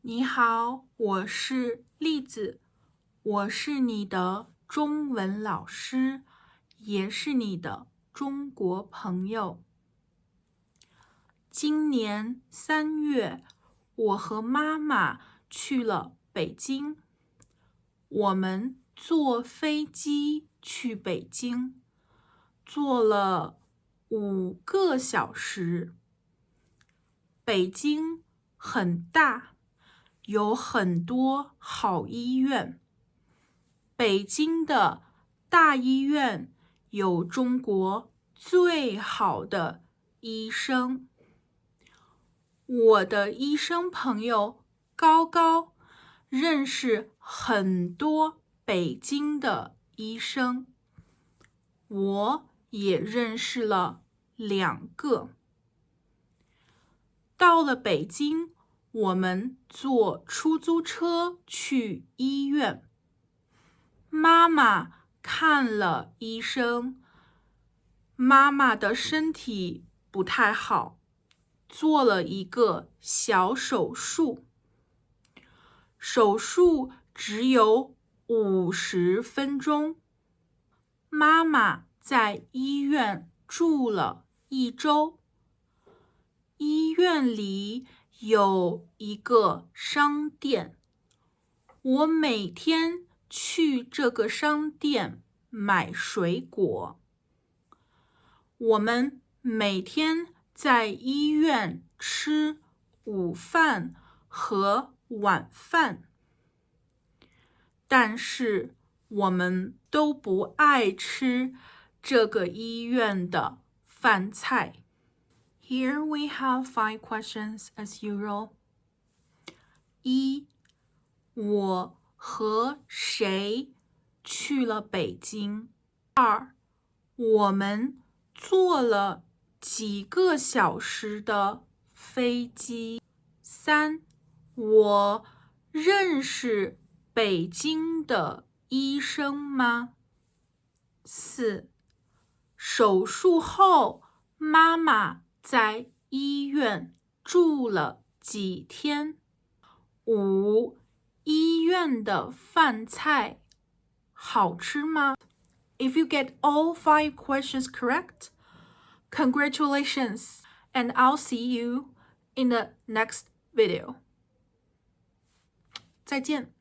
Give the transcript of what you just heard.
你好，我是栗子，我是你的中文老师，也是你的中国朋友。今年3月，我和妈妈去了北京。我们坐飞机去北京，坐了5个小时。北京很大，有很多好医院。北京的大医院有中国最好的医生。我的医生朋友高高认识很多北京的医生，我也认识了2个。到了北京，我们坐出租车去医院。妈妈看了医生，妈妈的身体不太好，做了一个小手术。手术只有50分钟。妈妈在医院住了1周。医院里有一个商店，我每天去这个商店买水果。我们每天在医院吃午饭和晚饭，但是我们都不爱吃这个医院的饭菜。Here we have 5 questions as usual. 1. 我和谁去了北京？ 2. 我们坐了几个小时的飞机？ 3. 我认识北京的医生吗？ 4. 手术后，妈妈在医院住了几天？ 5. 医院的饭菜好吃吗？ If you get all 5 questions correct, congratulations, and I'll see you in the next video. 再见。